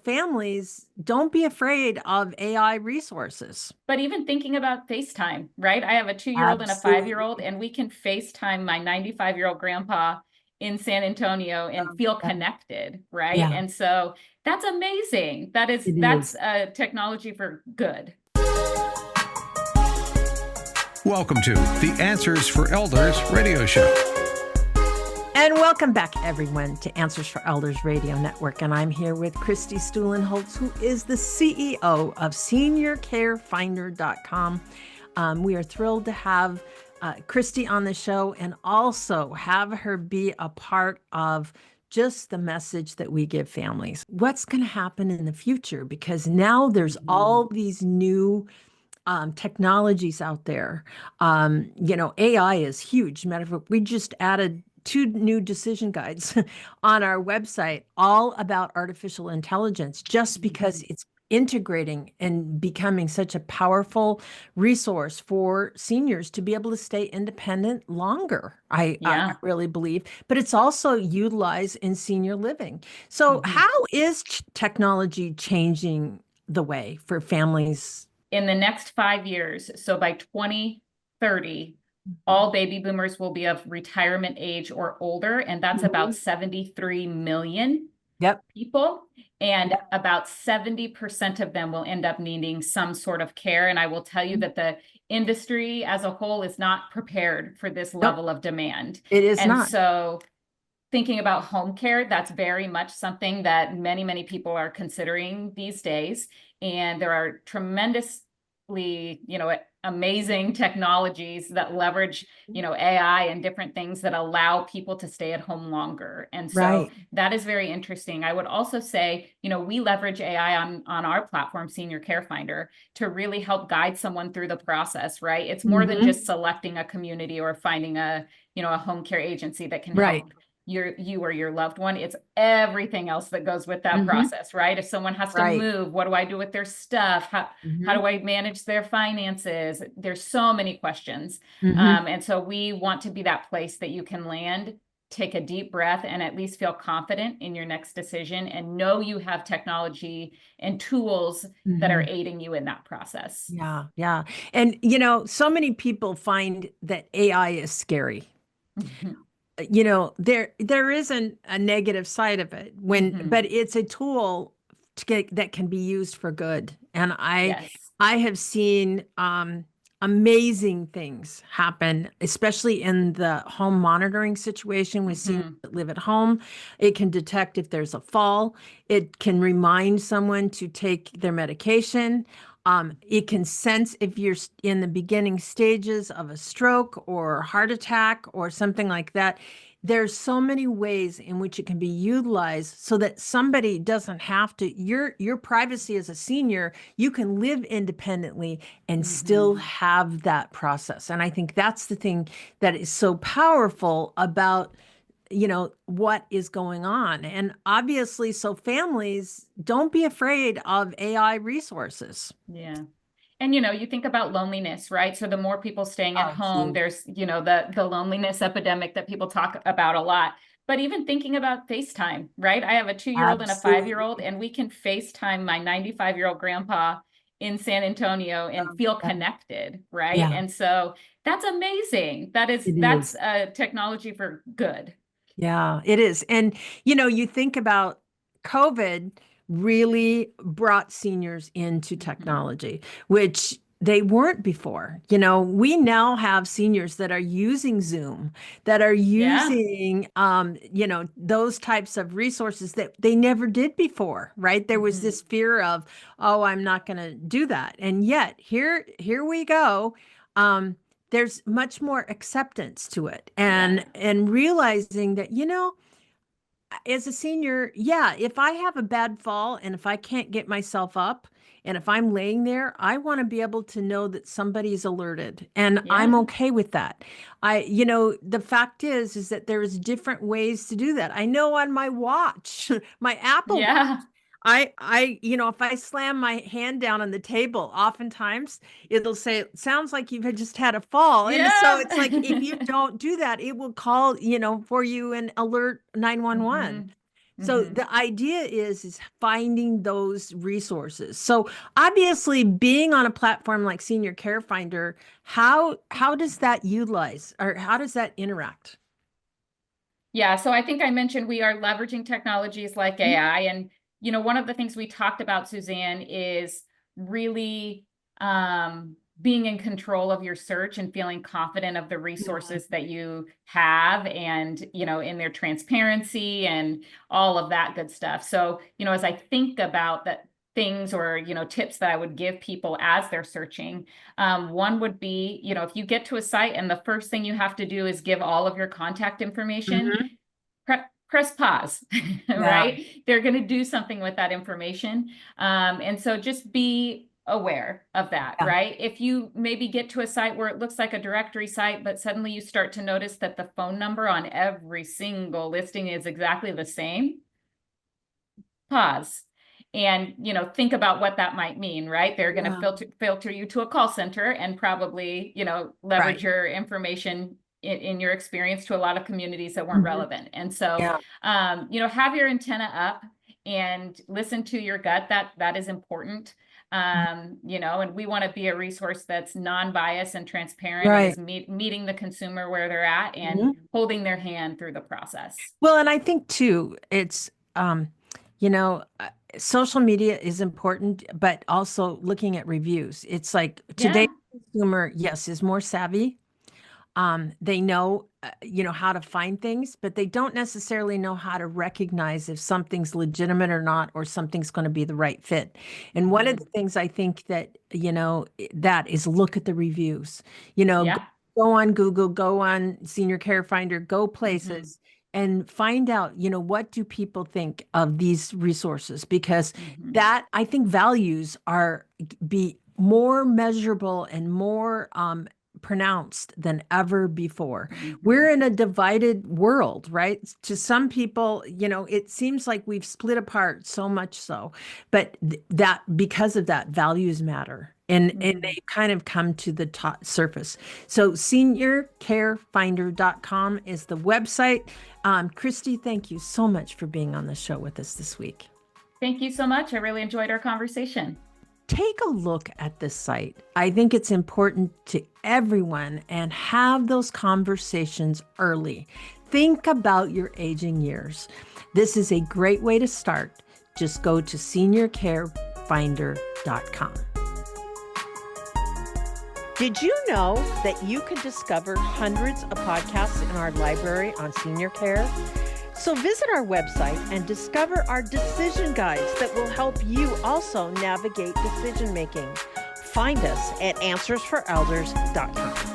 families, don't be afraid of AI resources. But even thinking about FaceTime, right? I have a 2-year-old and a 5-year-old, Absolutely. and we can FaceTime my 95-year-old grandpa in San Antonio and feel Yeah. connected, right? Yeah, And so that's amazing. it That's is. technology for good. Welcome to the Answers for Elders radio show. And welcome back, everyone, to Answers for Elders Radio Network. And I'm here with Christie Stukenholtz, who is the CEO of SeniorCareFinder.com. We are thrilled to have Christie on the show and also have her be a part of just the message that we give families. What's going to happen in the future? Because now there's all these new technologies out there. AI is huge. Matter of fact, we just added 2 new decision guides on our website, all about artificial intelligence, just because it's integrating and becoming such a powerful resource for seniors to be able to stay independent longer. I Yeah. really believe, but it's also utilized in senior living. So, how is technology changing the way for families? In the next 5 years, so by 2030, all baby boomers will be of retirement age or older, and that's about Mhm. 73 million Yep. people. And Yep. about 70% of them will end up needing some sort of care. And I will tell you that the industry as a whole is not prepared for this Nope, level of demand. it is And not. so thinking about home care, that's very much something that many, many people are considering these days. And there are tremendously, amazing technologies that leverage, AI and different things that allow people to stay at home longer. And so Right. that is very interesting. I would also say, we leverage AI on our platform, Senior Care Finder, to really help guide someone through the process, right? It's more than Hmm. just selecting a community or finding a home care agency that can Right. help you or your loved one. It's everything else that goes with that Hmm. process, right? If someone has to Right. move, what do I do with their stuff? How Hmm. do I manage their finances? There's so many questions. Hmm. And so we want to be that place that you can land, take a deep breath, and at least feel confident in your next decision and know you have technology and tools that are Hmm. aiding you in that process. Yeah. Yeah. And, so many people find that AI is scary. Mhm. There isn't a negative side of it but Mhm. it's a tool that can be used for good. And I Yes. I have seen amazing things happen, especially in the home monitoring situation with seniors Mhm. that live at home. It can detect if there's a fall. It can remind someone to take their medication. It can sense if you're in the beginning stages of a stroke or heart attack or something like that. There's so many ways in which it can be utilized so that somebody doesn't have to, your privacy as a senior, you can live independently and still Mhm. have that process. And I think that's the thing that is so powerful about what is going on. And obviously, so families, don't be afraid of AI resources. Yeah. And you think about loneliness, right? So the more people staying at Oh, home, huge. there's, the loneliness epidemic that people talk about a lot. But even thinking about FaceTime, right? I have a 2-year-old and a 5-year-old, Absolutely. and we can FaceTime my 95-year-old grandpa in San Antonio and feel Yeah. connected, right? Yeah, And so that's amazing. it That's is. technology for good. Yeah, it is. And, you think about COVID really brought seniors into Mhm. technology, which they weren't before. We now have seniors that are using Zoom, that are Yeah. using, those types of resources that they never did before, right? There was Mhm. this fear of, oh, I'm not going to do that. And yet here we go. There's much more acceptance to it, Yeah. and realizing that as a senior, yeah, if I have a bad fall and if I can't get myself up and if I'm laying there, I want to be able to know that somebody's alerted, and I'm Yeah. okay with that. The fact is that there's different ways to do that. I know on my watch, my Apple Watch, Yeah. if I slam my hand down on the table, oftentimes it'll say, sounds like you've just had a fall. And so Yeah. it's like, if you don't do that, it will call, for you and alert 911. Mhm. So the idea is finding those resources. So obviously being on a platform like Senior Care Finder, how does that utilize or how does that interact? Yeah, so I think I mentioned we are leveraging technologies like AI. And, one of the things we talked about, Suzanne, is really being in control of your search and feeling confident of the resources that you have and, in their transparency and all of that good stuff. So, as I think about that things or, tips that I would give people as they're searching, one would be, if you get to a site and the first thing you have to do is give all of your contact information, press pause, right? They're going to do something with that information. And so just be aware of that, right? If you maybe get to a site where it looks like a directory site, but suddenly you start to notice that the phone number on every single listing is exactly the same, pause and, think about what that might mean, right? They're going to filter you to a call center and probably, leverage your information in your experience to a lot of communities that weren't relevant. And so, have your antenna up and listen to your gut. That is important. And we want to be a resource that's non-biased and transparent and is meeting the consumer where they're at and holding their hand through the process. Well, and I think too, it's, social media is important, but also looking at reviews. It's like today's consumer, yes, is more savvy. They know, how to find things, but they don't necessarily know how to recognize if something's legitimate or not, or something's going to be the right fit. And one of the things I think that, that is look at the reviews, go on Google, go on Senior Care Finder, go places and find out, what do people think of these resources? Because that, I think, values are be more measurable and more pronounced than ever before. We're in a divided world, right? To some people, it seems like we've split apart so much so, but that because of that, values matter. And they kind of come to the top surface. So seniorcarefinder.com is the website. Christie, thank you so much for being on the show with us this week. Thank you so much. I really enjoyed our conversation. Take a look at this site. I think it's important to everyone and have those conversations early. Think about your aging years. This is a great way to start. Just go to seniorcarefinder.com. Did you know that you can discover hundreds of podcasts in our library on senior care? So visit our website and discover our decision guides that will help you also navigate decision making. Find us at answersforelders.com.